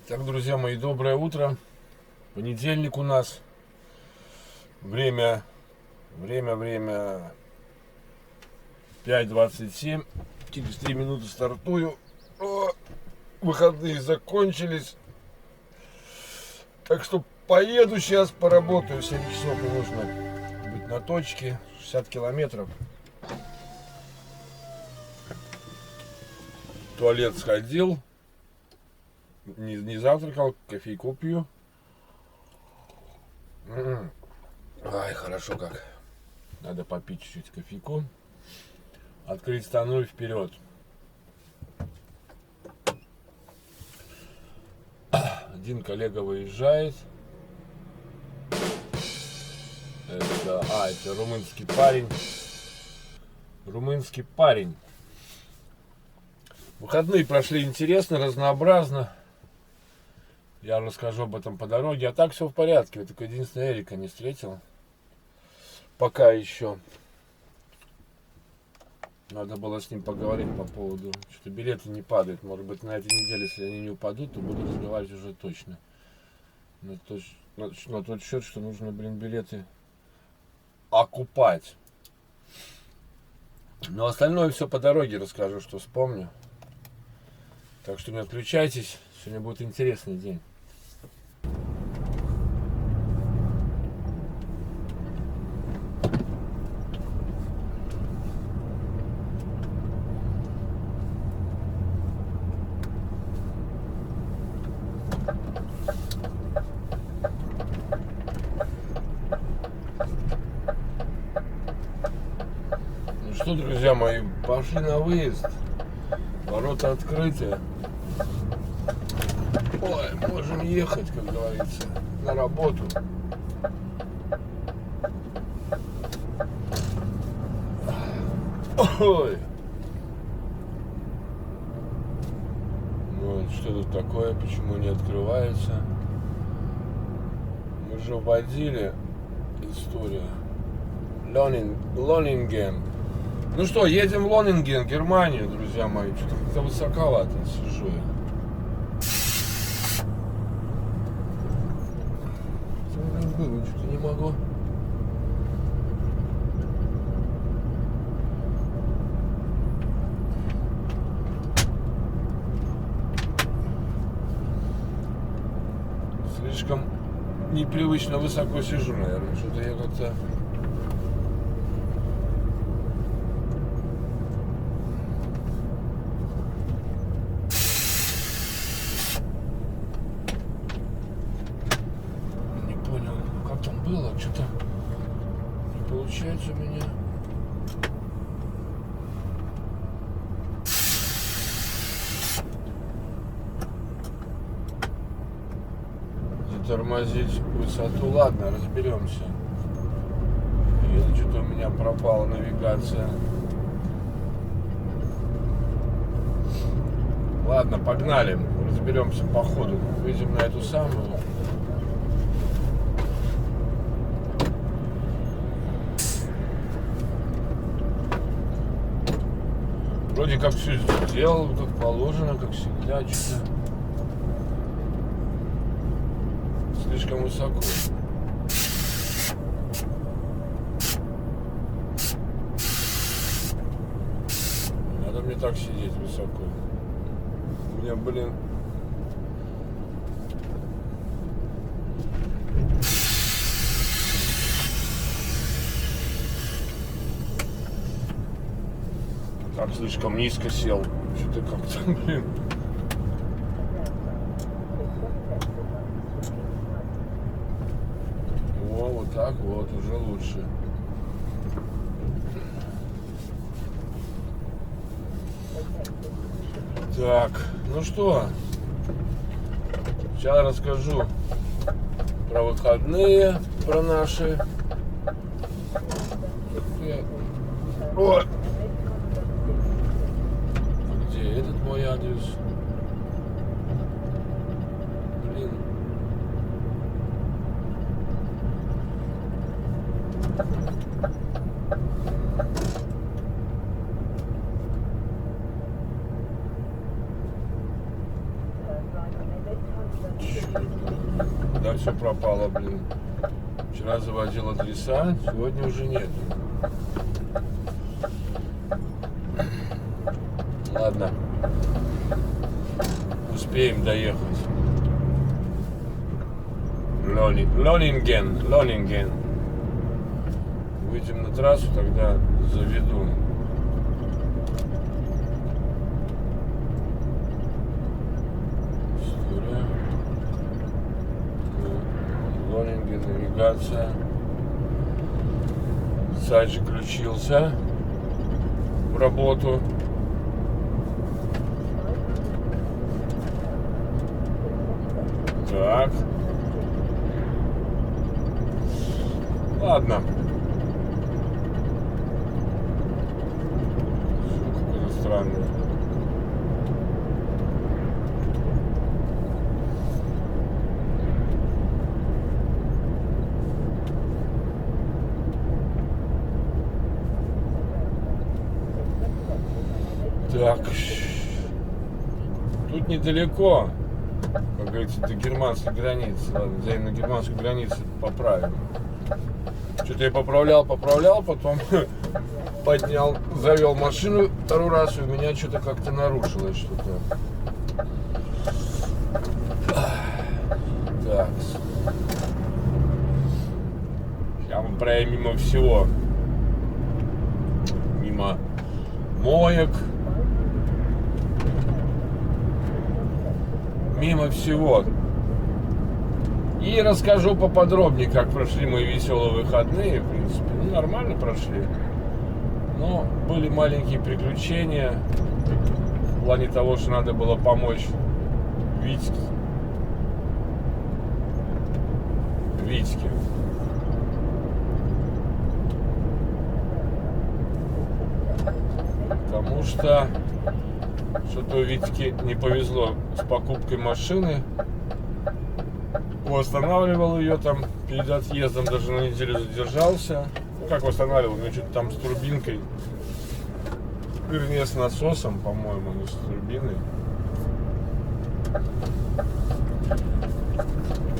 Так, друзья мои, доброе утро. Понедельник у нас. Время 5:27. Через 3 минуты стартую. Выходные закончились. Так что поеду сейчас, поработаю. 7 часов мне нужно быть на точке. 60 километров. В туалет сходил. Не завтракал, кофейку пью. Ай, хорошо как. Надо попить чуть-чуть кофейку. Открыть стану и вперед. Один коллега выезжает. Это румынский парень. Румынский парень. Выходные прошли интересно, разнообразно. Я расскажу об этом по дороге. А так все в порядке. Вот только единственное, Эрика не встретил. Пока еще. Надо было с ним поговорить по поводу, что билеты не падают. Может быть, на этой неделе, если они не упадут, то буду разговаривать уже точно. На тот счет, что нужно, билеты окупать. Но остальное все по дороге расскажу, что вспомню. Так что не отключайтесь. Сегодня будет интересный день. Ну что, друзья мои, пошли на выезд. Ворота открыты. Ой, можем ехать, как говорится, на работу. Ой. Вот, что тут такое, почему не открывается? Мы же вводили историю. Лонинген. Ну что, едем в Лонинген, Германию, друзья мои. Что-то как-то высоковато сижу я. Что-то не могу. Слишком непривычно высоко сижу, наверное. Что-то я как-то... было, что-то не получается у меня. Затормозить высоту, ладно, разберемся. Или что-то у меня пропала навигация. Ладно, погнали, разберемся по ходу. Выйдем на эту самую. Вроде как все сделал, как положено, как всегда, что-то слишком высоко. Надо мне так сидеть высоко. У меня, Так слишком низко сел. Что-то как-то, О, вот так вот, уже лучше. Так, ну что, сейчас расскажу про выходные, про наши. О! Где этот мой адрес? Блин. Да, все пропало, блин. Вчера заводил адреса, сегодня уже нет. Ладно. Успеем доехать. Лонинген. Выйдем на трассу, тогда заведу. Лонинген, навигация. Сайт же включился в работу. Так. Ладно. Какой-то странный. Так. Тут недалеко. Как говорится, до германской границы. Ладно, взяем на германскую границу, поправим. Что-то я поправлял, потом поднял, завел машину второй раз, и у меня что-то как-то нарушилось что-то. Так. Я мы проедем мимо всего. Мимо моек. Мимо всего. И расскажу поподробнее, как прошли мои веселые выходные. В принципе, ну, нормально прошли. Но были маленькие приключения. В плане того, что надо было помочь Витьке. Потому что что-то Витьке не повезло с покупкой машины. Восстанавливал ее там перед отъездом, даже на неделю задержался. Ну как восстанавливал, ну что-то там с турбинкой. Вернее, с насосом, по-моему, не с турбиной.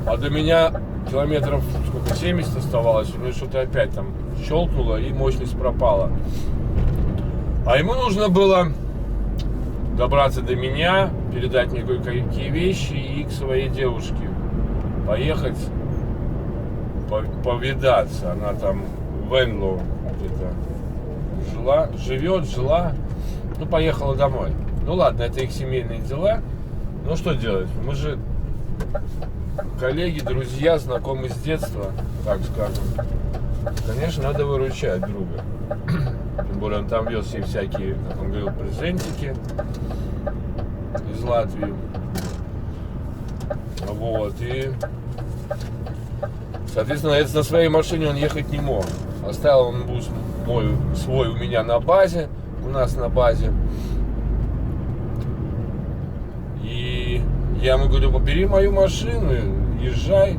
А до меня километров сколько, 70 оставалось, у него что-то опять там щелкнуло и мощность пропала. А ему нужно было добраться до меня, передать мне кое-какие вещи и к своей девушке поехать, повидаться. Она там в Венлоу где-то жила. Ну, поехала домой. Ну ладно, это их семейные дела. Ну что делать? Мы же коллеги, друзья, знакомы с детства, так скажем. Конечно, надо выручать друга. Тем более он там вез себе всякие, как он говорил, презентики из Латвии. Вот, и соответственно, на своей машине он ехать не мог. Оставил он бус свой у меня на базе, у нас на базе. И я ему говорю, побери мою машину, езжай.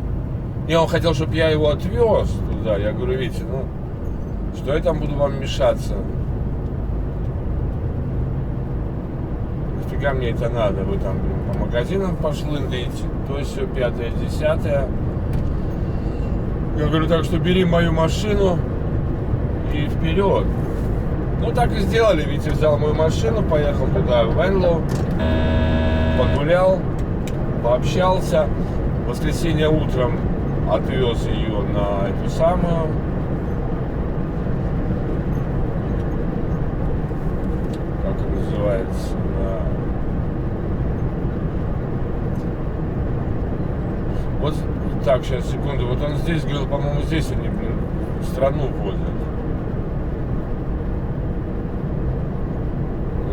И он хотел, чтобы я его отвез туда. Я говорю, видите, ну, что я там буду вам мешаться? Нафига мне это надо? Вы там по магазинам пошлындаете, то есть все 5-10. Я говорю, так что бери мою машину и вперед. Ну так и сделали, Витя взял мою машину, поехал туда, в Венлоу, погулял, пообщался. В воскресенье утром отвез ее на эту самую, как это называется, вот так, сейчас, секунду, вот он здесь говорил, по-моему, здесь они, блин, страну возят.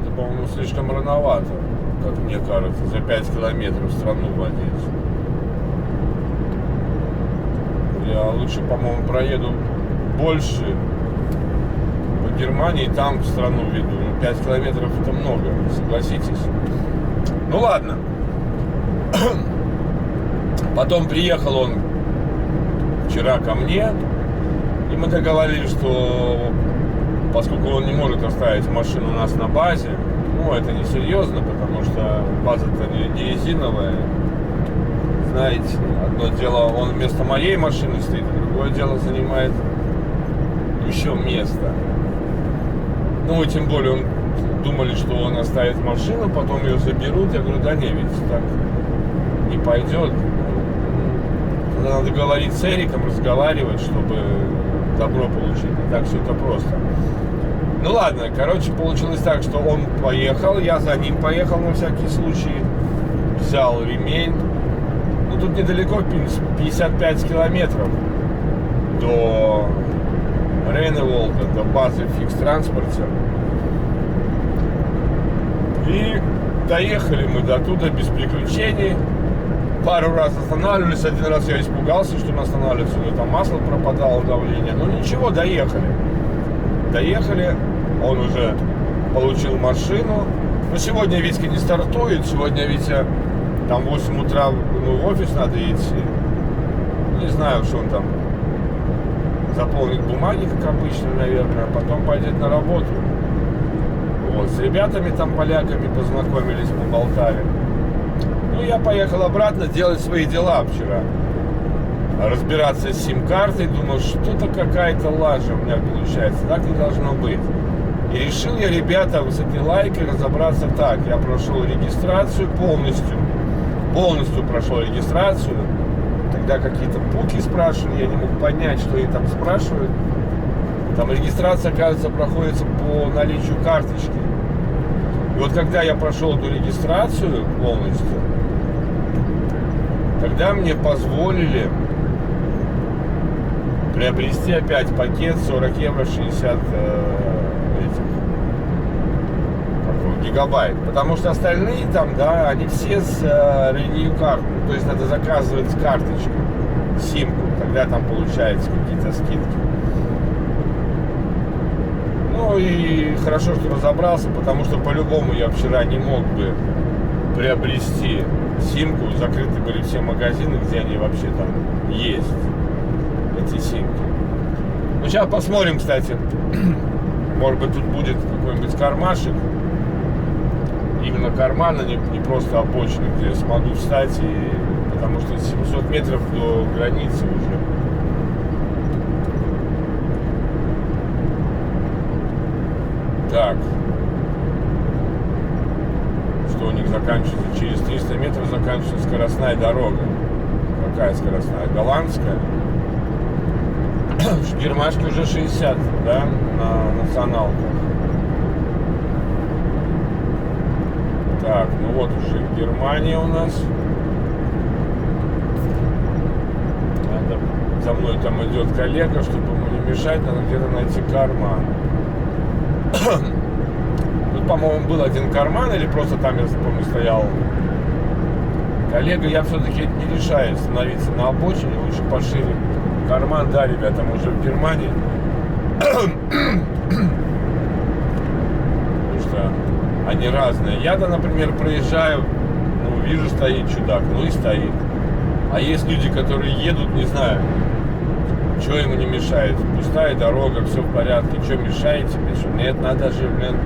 Это, по-моему, слишком рановато, как мне кажется, за 5 километров страну водить. Я лучше, по-моему, проеду больше по Германии, там в страну веду. 5 километров это много, согласитесь. Ну ладно. Потом приехал он вчера ко мне, и мы договорились, что поскольку он не может оставить машину у нас на базе, ну это несерьезно, потому что база-то не резиновая, знаете, одно дело, он вместо моей машины стоит, а другое дело занимает еще место. Ну и тем более думали, что он оставит машину, потом ее заберут. Я говорю, да не, ведь так не пойдет. Надо говорить с Эриком, разговаривать, чтобы добро получить. Не так все это просто. Ну ладно, короче, получилось так, что он поехал, я за ним поехал на всякий случай. Взял ремень. Ну тут недалеко, 55 километров до Рейневолда, до базы фикс-транспорта. И доехали мы до туда без приключений. Пару раз останавливались. Один раз я испугался, что мы останавливаемся. Там масло пропадало, давление. Но ничего, доехали. Он уже получил машину. Но сегодня Витька не стартует. Сегодня Витя там в 8 утра в офис надо идти. Не знаю, что он там заполнит бумаги, как обычно, наверное. А потом пойдет на работу. Вот, с ребятами там, поляками, познакомились, поболтали. Ну, я поехал обратно делать свои дела вчера. Разбираться с сим-картой. Думал, что-то какая-то лажа у меня получается. Так не должно быть. И решил я, ребята, с этой лайкой разобраться так. Я прошел регистрацию полностью. Полностью прошел регистрацию. Тогда какие-то пуки спрашивали. Я не мог понять, что они там спрашивают. Там регистрация, оказывается, проходится по наличию карточки. И вот когда я прошел эту регистрацию полностью, тогда мне позволили приобрести опять пакет 40 евро 60 гигабайт. Потому что остальные там, да, они все с Renew карт. То есть надо заказывать карточку, симку, тогда там получается какие-то скидки. Ну и хорошо, что разобрался, потому что по-любому я вчера не мог бы приобрести симку. Закрыты были все магазины, где они вообще там есть, эти симки. Ну сейчас посмотрим, кстати. Может быть, тут будет какой-нибудь кармашек. Именно карман, а не просто обочина, где я смогу встать. Потому что 700 метров до границы уже. Так, что у них заканчивается? Через 300 метров заканчивается скоростная дорога. Какая скоростная? Голландская. В Гермашке уже 60, да, на националках. Так, ну вот уже Германия у нас. Надо, за мной там идет коллега, чтобы ему не мешать, надо где-то найти карман. Тут, по-моему, был один карман, или просто там, я помню, стоял коллега. Я все-таки не решаюсь становиться на обочине, лучше пошире карман. Да, ребята, мы уже в Германии. Потому что они разные. Я-то, например, проезжаю, ну, вижу, стоит чудак, ну и стоит. А есть люди, которые едут, не знаю, что ему не мешает? Пустая дорога, все в порядке. Что мешает тебе? Что? Нет, надо же, блин,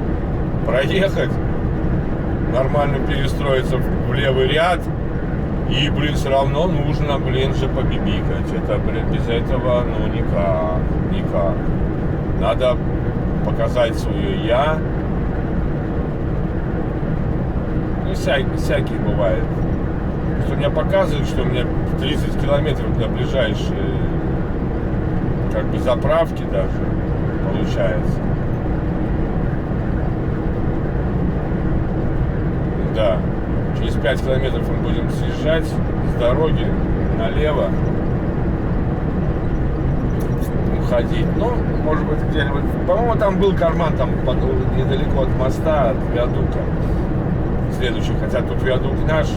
проехать, нормально перестроиться в левый ряд. И, блин, все равно нужно, блин, же побибикать. Это, блин, без этого, ну, никак. Надо показать свое «я». Ну, всякие бывает. Что меня показывают, что у меня 30 километров до ближайшей как бы заправки даже получается. Да. Через 5 километров мы будем съезжать с дороги налево, уходить. Ну, может быть, где-нибудь. По-моему, там был карман, там недалеко от моста, от виадука. Следующий, хотя тут виадук наш,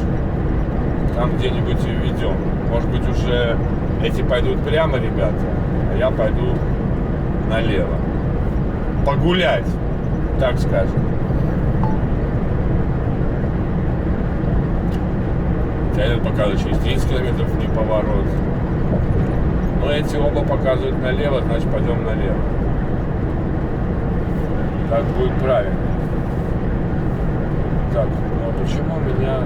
там где-нибудь и ведем. Может быть, уже эти пойдут прямо, ребята, а я пойду налево. Погулять, так скажем. Этот показывает через 30 километров не поворот. Но эти оба показывают налево, значит пойдем налево. Так будет правильно. Так, ну а почему меня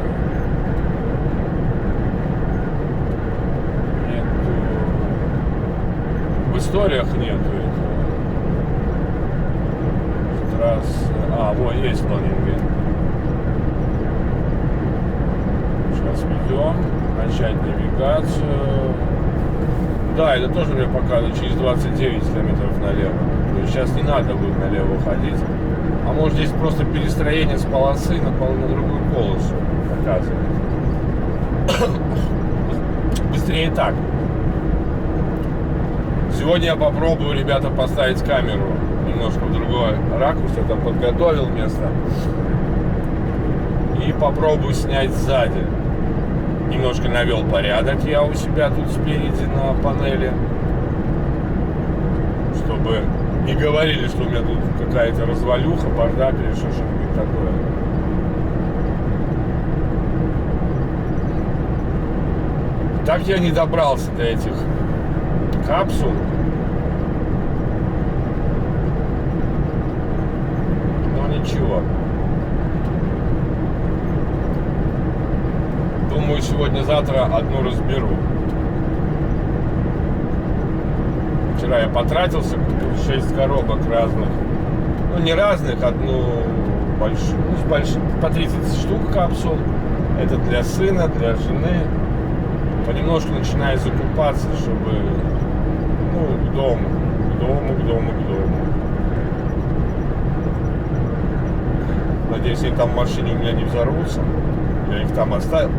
историях нету этого. Раз. Вот есть Лонингвен. Сейчас ведем. Начать навигацию. Да, это тоже мне показывает через 29 километров налево. То есть сейчас не надо будет налево уходить. А может здесь просто перестроение с полосы на другую полосу показывает. Быстрее так. Сегодня я попробую, ребята, поставить камеру немножко в другой ракурс. Я там подготовил место. И попробую снять сзади. Немножко навел порядок я у себя тут спереди на панели. Чтобы не говорили, что у меня тут какая-то развалюха, бардак или что-нибудь такое. Так я не добрался до этих капсул. Но ничего. Думаю, сегодня-завтра одну разберу. Вчера я потратился, купил 6 коробок разных. Ну, не разных, одну большую, по 30 штук капсул. Это для сына, для жены. Понемножку начинаю закупаться, чтобы, к дому. Надеюсь, они там в машине у меня не взорвутся. Я их там оставил.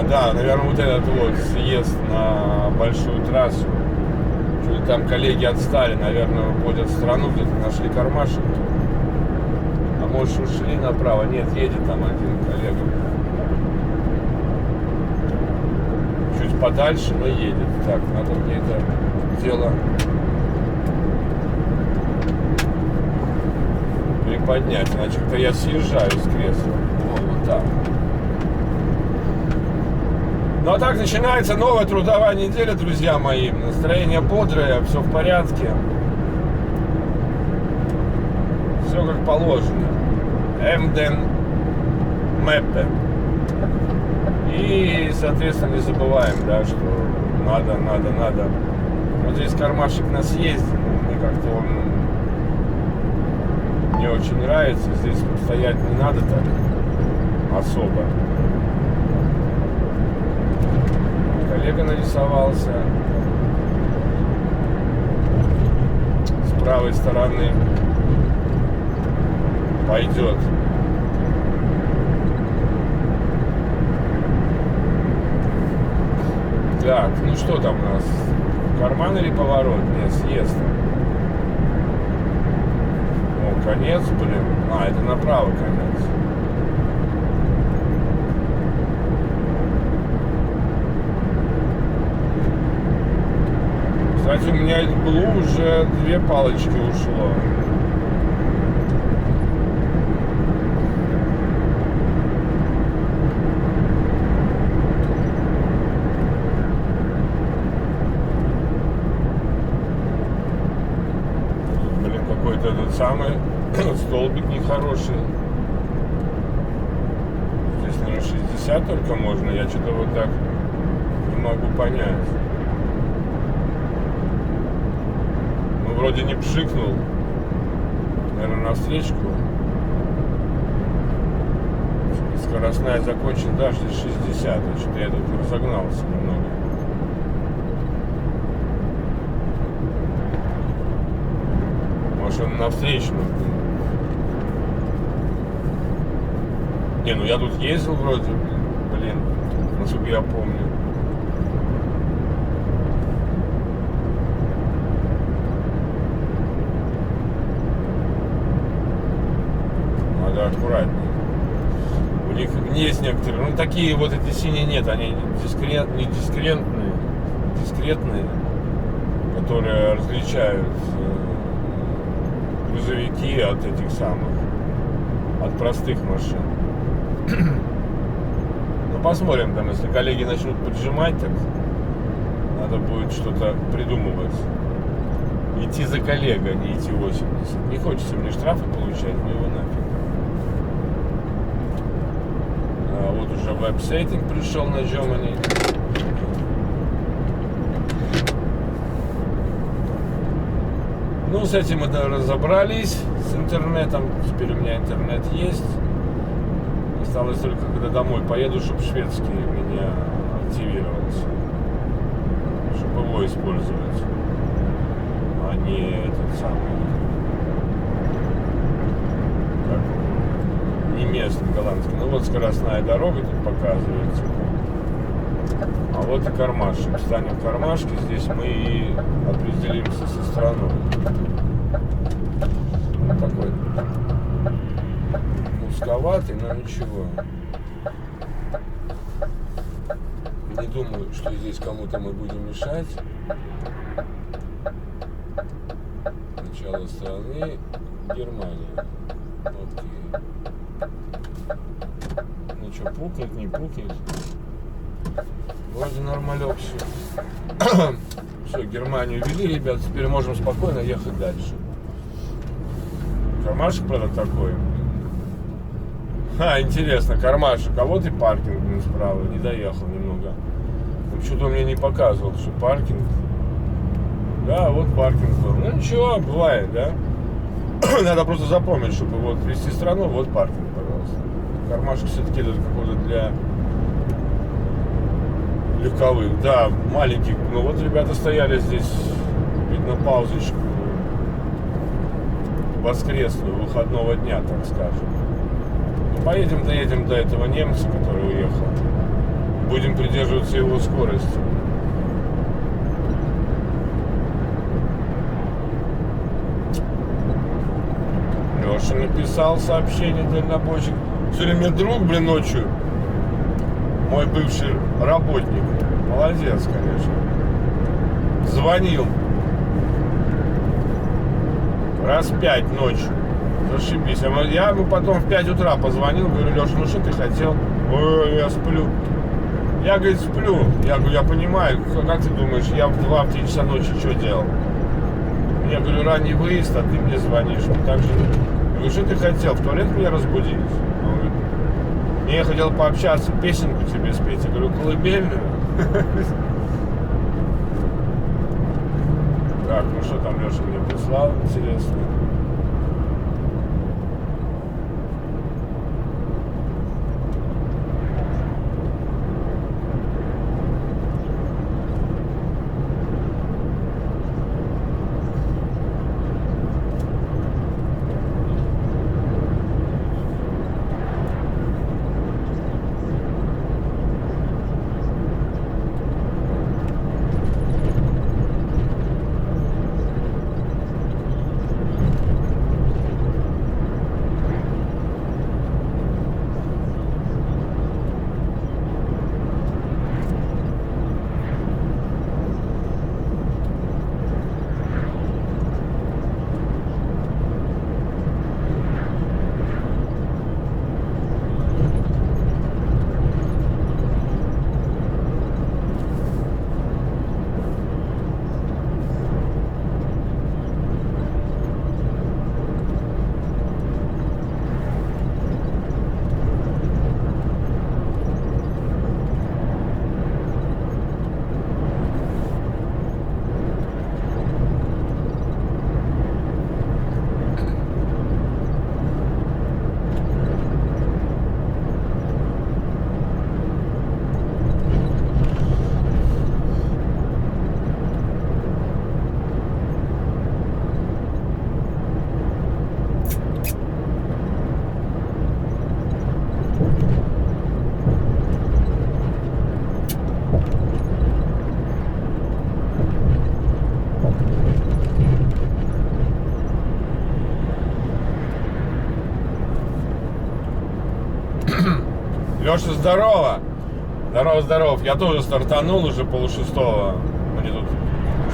Да, наверное, вот этот вот съезд на большую трассу. Что-то там коллеги отстали, наверное, вводят в страну, где-то нашли кармашек. А может, ушли направо? Нет, едет там один коллега. Чуть подальше, но едет. Так, надо мне это дело приподнять, иначе как-то я съезжаю с кресла. Вот так. Ну а так начинается новая трудовая неделя, друзья мои. Настроение бодрое, все в порядке. Все как положено. Эмден Мэппе. И, соответственно, не забываем, да, что надо. Вот здесь кармашек на съезде, мне как-то он не очень нравится. Здесь стоять не надо так особо. Коллега нарисовался. С правой стороны пойдет. Так, ну что там у нас? Карман или поворот? Нет, съезд. О, конец, блин. Это направо конец. Кстати, у меня из Блу уже 2 палочки ушло. Блин, какой-то этот самый столбик нехороший. Здесь, наверное, 60 только можно. Я что-то вот так не могу понять. Вроде не пшикнул, наверное, на встречку. Скоростная закончена, да, здесь 60, что-то я тут разогнался немного. Может, он на встречную. Не, ну я тут ездил вроде, блин, насколько я помню. Аккуратнее. У них есть некоторые, ну такие вот эти синие нет, они дискретные, которые различают грузовики от этих самых, от простых машин. Ну посмотрим там, если коллеги начнут поджимать, так надо будет что-то придумывать. Идти за коллегой, а не идти 80. Не хочется мне штрафы получать, но его нафиг. Вот уже веб-сеттинг пришел на Germany. Ну, с этим мы разобрались, с интернетом. Теперь у меня интернет есть. Осталось только, когда домой поеду, чтобы шведский у меня активировался. Чтобы его использовать. А не этот самый... Как, не местный, голландский. Ну, вот скоростная дорога тут показывается. А вот и кармашек. Встанем в кармашке, здесь мы и определимся со страной. Вот такой узковатый, но ничего. Не думаю, что здесь кому-то мы будем мешать. Начало страны Германия. Окей. Ну что, пукнет, не пукнет. Вроде нормалек все. Все, Германию ввели, ребят, теперь можем спокойно ехать дальше. Кармашек, правда, такой. Интересно, кармашек. А вот и паркинг, блин, справа. Не доехал немного. Что-то мне не показывал, что паркинг. Да, вот паркинг был. Ну ничего, бывает, да? Надо просто запомнить, чтобы вот ввести страну, вот паркинг, пожалуйста. Кармашек все-таки это какой-то для легковых, да, маленьких. Ну вот ребята стояли здесь, видно, паузочку воскресную, выходного дня, так скажем. Ну, поедем, доедем до этого немца, который уехал. Будем придерживаться его скорости. Леша написал сообщение дальнобойщик. Сегодня мне друг, блин, ночью, мой бывший работник, молодец, конечно, звонил раз 5 ночью, зашибись. Я ему потом в 5 утра позвонил, говорю: Леша, ну что ты хотел? Ой, я сплю. Я, говорит, сплю. Я говорю: я понимаю, как ты думаешь, я в 2-3 часа ночи что делал? Я говорю: ранний выезд, а ты мне звонишь. Так же, я говорю: что ты хотел, в туалет меня разбудить? Он говорит: я хотел пообщаться, песенку тебе спеть. Я говорю: колыбельную? Так, ну что там Леша мне прислал, интересно. Леша, здорово! Здорово. Я тоже стартанул уже 5:30. Мне тут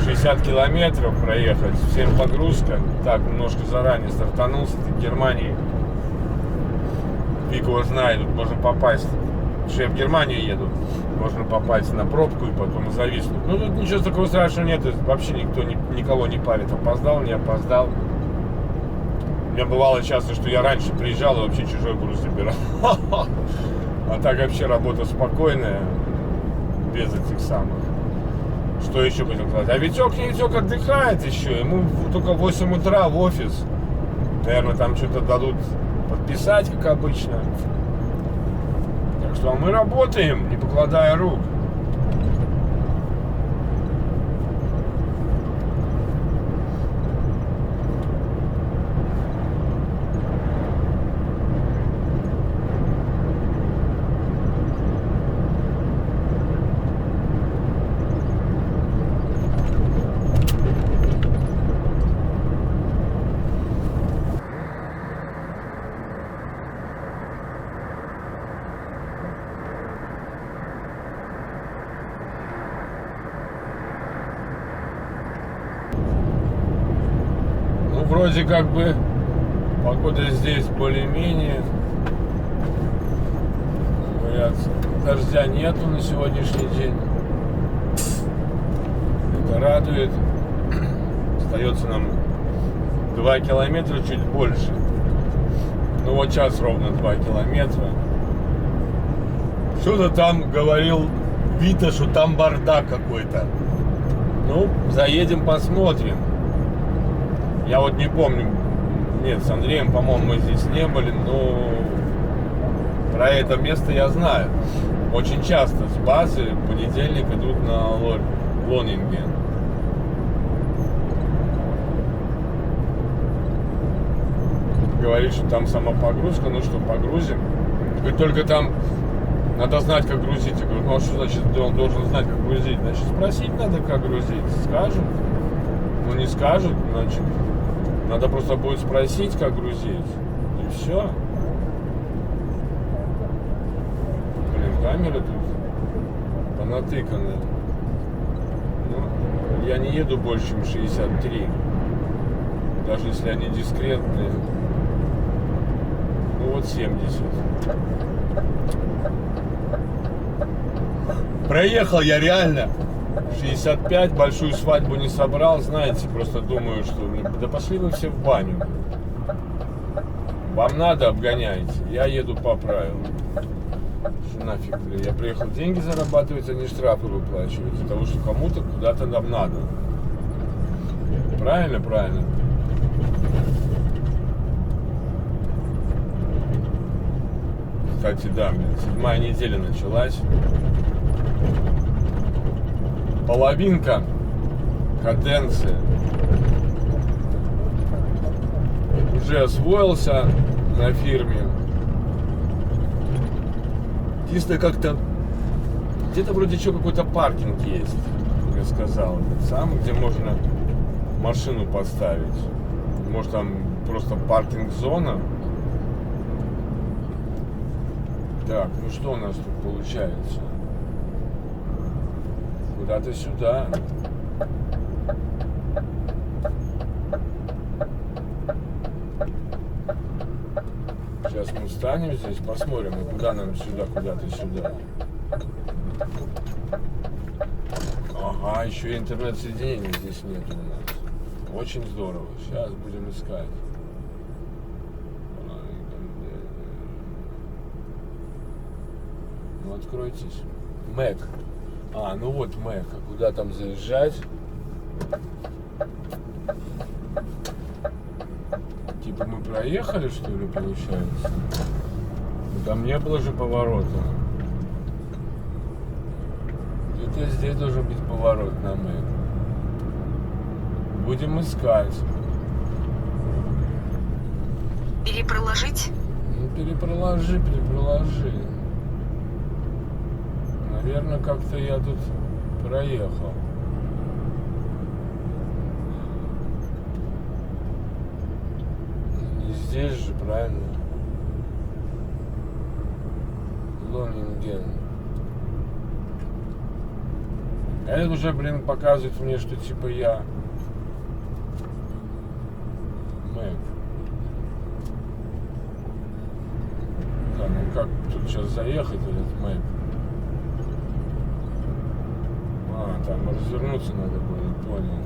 60 километров проехать. Всем погрузка. Так, немножко заранее стартанулся. Ты в Германии. Фиг его знает, тут можно попасть. Потому что я в Германию еду. Можно попасть на пробку и потом зависнуть. Ну тут ничего такого страшного нет. Вообще никого не парит. Опоздал, не опоздал. У меня бывало часто, что я раньше приезжал и вообще чужой груз забирал. А так вообще работа спокойная, без этих самых Что еще хотел сказать? А Витек отдыхает еще. Ему только в 8 утра в офис. Наверное, там что-то дадут подписать, как обычно. Так что мы работаем, не покладая рук. Вроде как бы погода здесь более-менее. Говорят, дождя нету на сегодняшний день. Это радует. Остается нам 2 километра, чуть больше. Ну вот сейчас ровно 2 километра. Что-то там говорил Вита, что там бардак какой-то. Ну, заедем, посмотрим. Я вот не помню, нет, с Андреем, по-моему, мы здесь не были, но про это место я знаю. Очень часто с базы в понедельник идут на Лонинген. Говорит, что там самопогрузка, ну что, погрузим. Говорит, только там надо знать, как грузить. Я говорю, ну а что значит, он должен знать, как грузить? Значит, спросить надо, как грузить. Скажут. Ну не скажут, значит... Надо просто будет спросить, как грузить. И все. Блин, камера тут понатыкана. Ну, я не еду больше, чем 63. Даже если они дискретные. Ну вот 70. Проехал я реально 65, большую свадьбу не собрал, знаете, просто думаю, что да пошли вы все в баню. Вам надо, обгоняйте, я еду по правилам. Что нафиг, блин, я приехал деньги зарабатывать, а не штрафы выплачивать, из-за того, что кому-то куда-то нам надо. Правильно, правильно. Кстати, да, блин, 7-я неделя началась. Половинка каденции. Уже освоился на фирме. Чисто как-то где-то вроде что какой-то паркинг есть, я сказал. Сам, где можно машину поставить. Может там просто паркинг-зона. Так, ну что у нас тут получается? Куда-то сюда. Сейчас мы встанем здесь, посмотрим, куда нам сюда, куда-то сюда. Ага, еще и интернет-соединения здесь нет у нас. Очень здорово. Сейчас будем искать. Ну, откройтесь. Mac. А, ну вот Mac. А куда там заезжать? Типа мы проехали, что ли, получается? Ну, там не было же поворота. Где-то здесь должен быть поворот на Mac. Будем искать. Перепроложить? Ну, перепроложи. Наверное, как-то я тут проехал. Не здесь же, правильно? Лонинген. Это уже, блин, показывает мне, что типа я Мэк. Да, ну как тут сейчас заехать в этот Мэк? А, там развернуться надо будет, понял.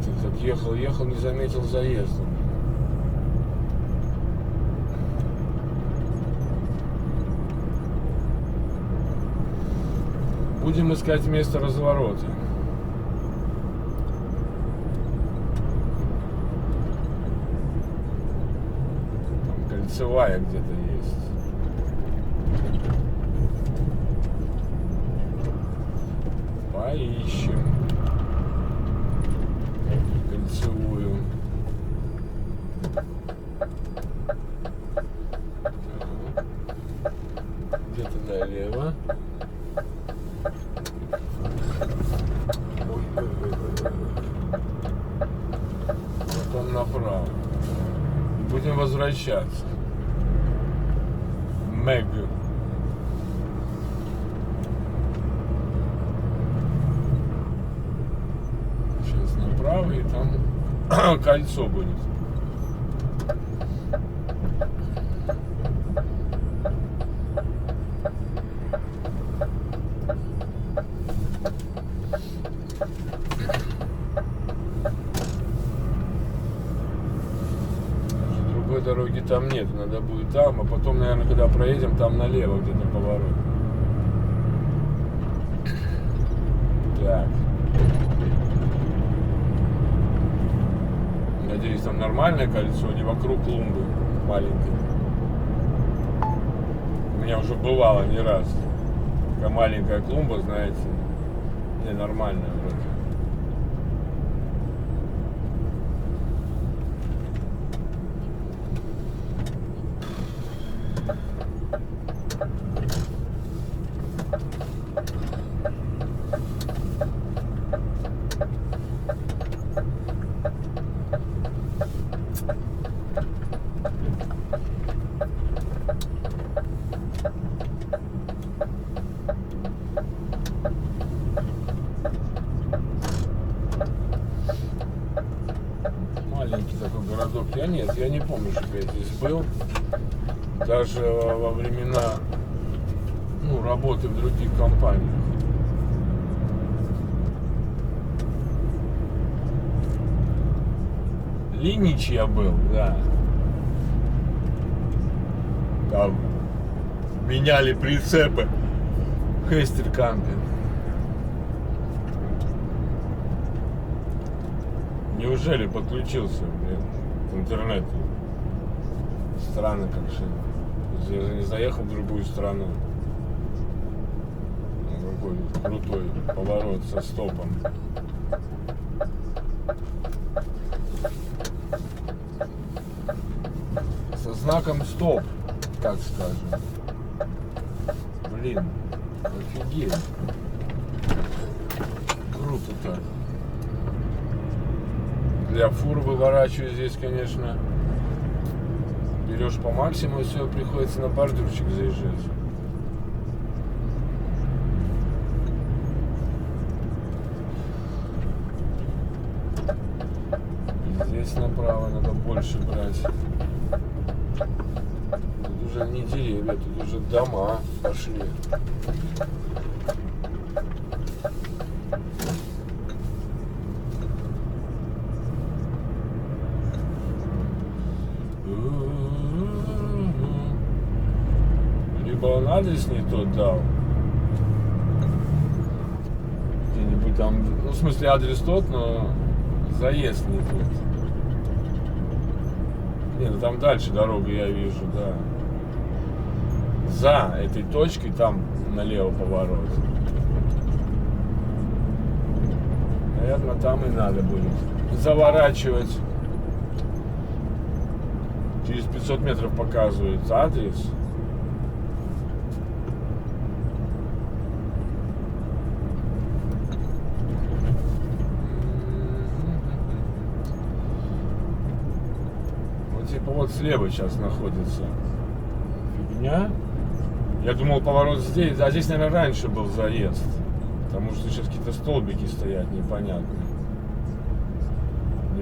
Ты так ехал, не заметил заезда. Будем искать место разворота. Там кольцевая где-то есть. Поищем кольцевую. Где-то налево. Потом направо. Будем возвращаться. Мэг. Сейчас направо, и там кольцо будет. Другой дороги там нет, надо будет там, а потом, наверное, когда проедем, там налево где-то поворот. Так. Надеюсь, там нормальное кольцо, не вокруг клумбы маленькой. У меня уже бывало не раз. Такая маленькая клумба, знаете, не нормальная вроде. Маленький такой городок. Я не помню, что я здесь был. Даже во времена работы в других компаниях. Линич я был, да. Там меняли прицепы. Хестеркампе. Неужели подключился, к интернету? Странно как же. Я не заехал в другую страну. Какой крутой поворот со стопом. Со знаком стоп, так скажем. Блин, офигеть. Круто так. Для фур выворачиваю здесь, конечно, берешь по максимуму, все, приходится на бордюрчик заезжать. Здесь направо надо больше брать. Тут уже не деревья, тут уже дома пошли. Либо он адрес не тот дал. Где-нибудь там, в смысле адрес тот, но заезд не тот. Нет, там дальше дорогу я вижу, да. За этой точкой там налево поворот. Наверное, там и надо будет заворачивать. Через 500 метров показывает адрес. Типа вот слева сейчас находится фигня. Я думал, поворот здесь, а здесь, наверное, раньше был заезд. Потому что сейчас какие-то столбики стоят непонятные.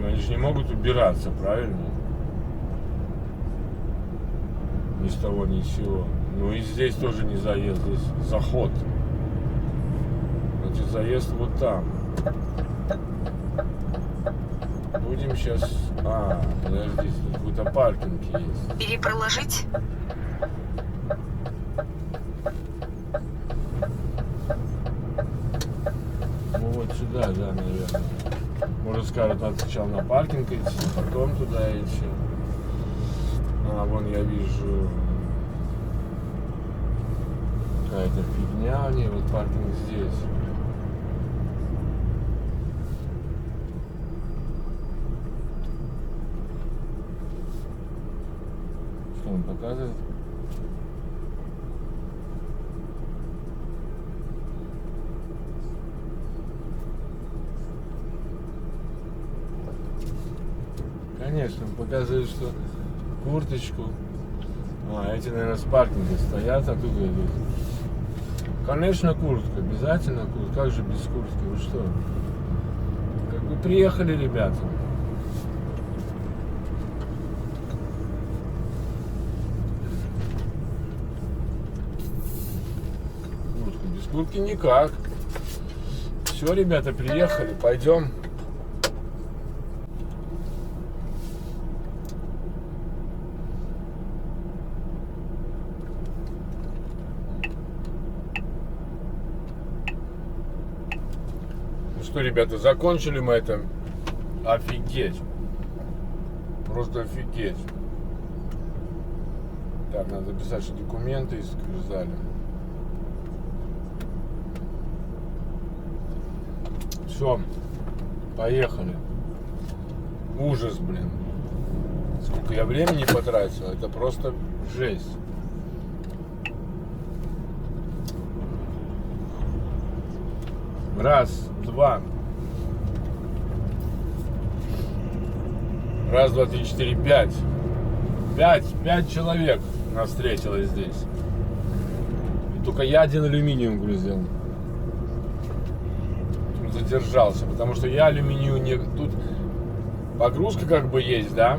Они же не могут убираться, правильно? Ни с того, ни с сего. Ну и здесь тоже не заезд, здесь заход. Значит, заезд вот там. Будем сейчас... подождите, тут какой-то паркинг есть. Перепроложить? Может, скажут, надо сначала на паркинг идти, потом туда идти. А вон я вижу какая-то фигня, не, вот паркинг здесь. Что он показывает? Конечно, он показывает, что курточку. А, эти, наверное, с паркинга стоят, оттуда идут. Конечно, куртка, обязательно куртка. Как же без куртки? Вы что? Как бы приехали, ребята. Куртка, без куртки никак. Все, ребята, приехали, пойдем. Что, ребята, закончили мы это. Офигеть. Просто офигеть. Так, надо записать, что документы искали. Все, поехали. Ужас, блин. Сколько я времени потратил, это просто жесть. Раз, два. Раз, два, три, четыре, пять. Пять человек нас встретилось здесь. И только я один алюминиум грузил. Задержался, потому что я алюминию не... Тут погрузка как бы есть, да?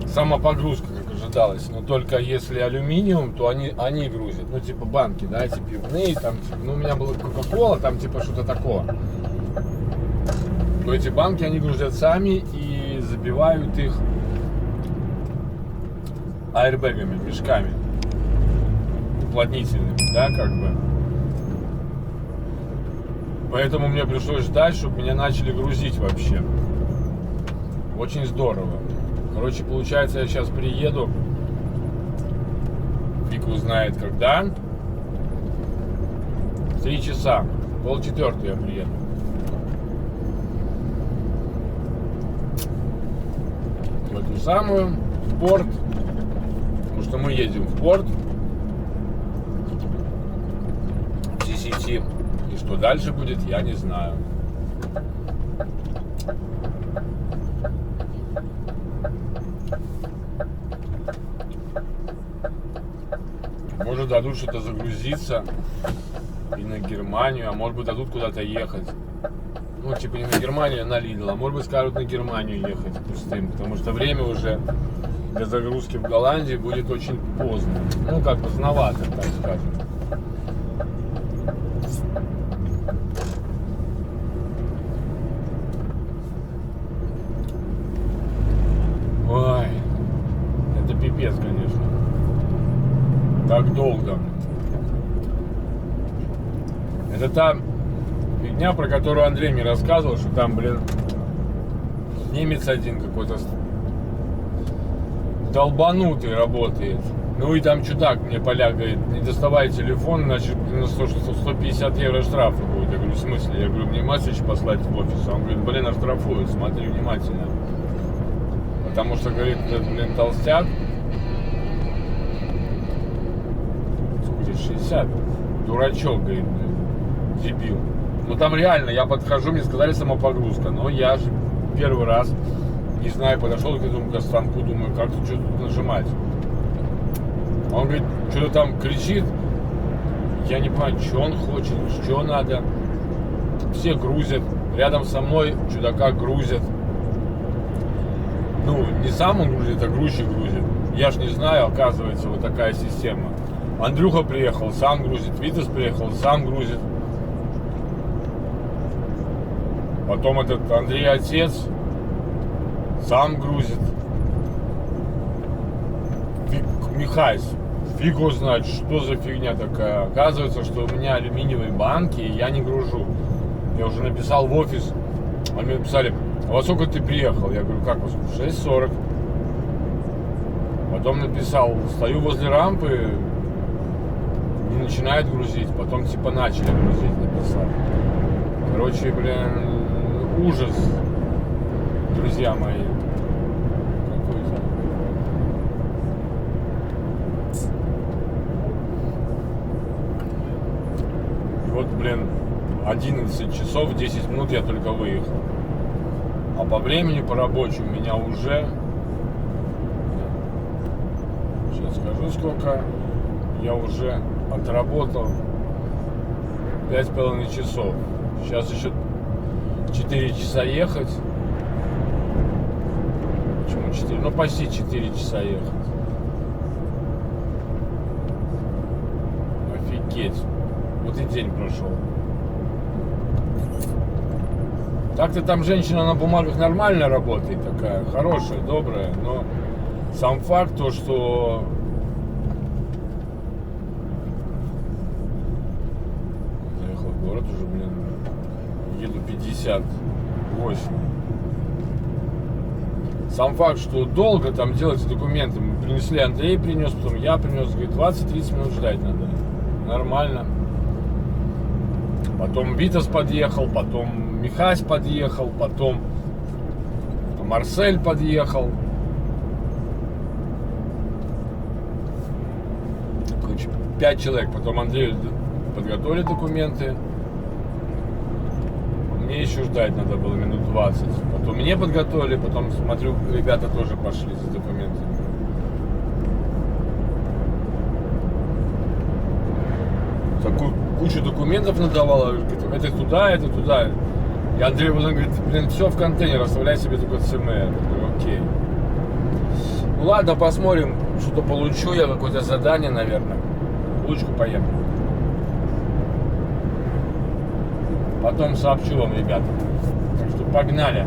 Сама погрузка, как ожидалось. Но только если алюминиум, то они грузят. Ну, типа банки, да, эти пивные, там, типа, ну, у меня была кока-кола, там, типа, что-то такое. То эти банки они грузят сами и забивают их аэрбэгами, мешками уплотнительными, да, как бы. Поэтому мне пришлось ждать, чтобы меня начали грузить вообще. Очень здорово. Короче, получается, я сейчас приеду. Фиг узнает когда. 3 часа. 3:30 я приеду. В эту самую, в порт. Потому что мы едем в порт. В CCT. И что дальше будет, я не знаю. Может, дадут что-то загрузиться и на Германию, а может быть дадут куда-то ехать. Ну, типа не на Германию, а на Lidl. А может быть скажут на Германию ехать пустым, потому что время уже для загрузки в Голландии будет очень поздно. Ну, как поздновато, так скажем. Ой, это пипец, конечно. Так долго. Это та фигня, про которую Андрей мне рассказывал, что там, блин, немец один какой-то долбанутый работает. Ну и там чудак мне поляк говорит, не доставай телефон, иначе на 150 евро штрафа будет. Я говорю, в смысле? Я говорю, мне месседж послать в офис. Он говорит, блин, оштрафуют, смотри внимательно. Потому что, говорит, этот, блин, толстяк. Сколько здесь, 60? Дурачок, говорит, блин, дебил. Ну там реально, я подхожу, мне сказали самопогрузка. Но я же первый раз, не знаю, подошел к этому станку, думаю, как тут что тут нажимать. Он говорит, что-то там кричит. Я не понимаю, что он хочет, что надо. Все грузят. Рядом со мной чудака грузят. Ну, не сам он грузит, а грузчик грузит. Я ж не знаю, оказывается, вот такая система. Андрюха приехал, сам грузит. Витас приехал, сам грузит. Потом этот Андрей отец сам грузит. Михайс, фиг его знает, что за фигня такая. Оказывается, что у меня алюминиевые банки, и я не гружу. Я уже написал в офис, они мне написали, а во сколько ты приехал? Я говорю, как во сколько? 6:40. Потом написал, стою возле рампы, не начинает грузить, потом типа начали грузить, написал. Короче, блин, ужас, друзья мои. Какой-то. И вот, блин, 11 часов 10 минут я только выехал. А по времени, по рабочему, у меня уже... Сейчас скажу, сколько я уже отработал. 5,5 часов. Сейчас еще 4 часа ехать. Почему 4? Ну, почти 4 часа ехать. Офигеть. Вот и день прошел. Так-то там женщина на бумагах нормально работает, такая хорошая, добрая, но сам факт то, что заехал в город уже, блин, еду 58. Сам факт, что долго там делать документы, мы принесли, Андрей принес, потом я принес, говорит, 20-30 минут ждать надо. Нормально. Потом Витас подъехал, потом Михась подъехал, потом Марсель подъехал. Короче, 5 человек. Потом Андрею подготовили документы. Мне еще ждать надо было минут 20. Потом мне подготовили, потом, смотрю, ребята тоже пошли за документами. Такую кучу документов надавала, говорит, это туда, это туда. И Андрей потом говорит, блин, все в контейнер, оставляй себе только ЦМ. Я говорю, окей. Ну ладно, посмотрим, что-то получу я, какое-то задание, наверное. Лучку поем. Потом сообщу вам, ребята. Так что погнали.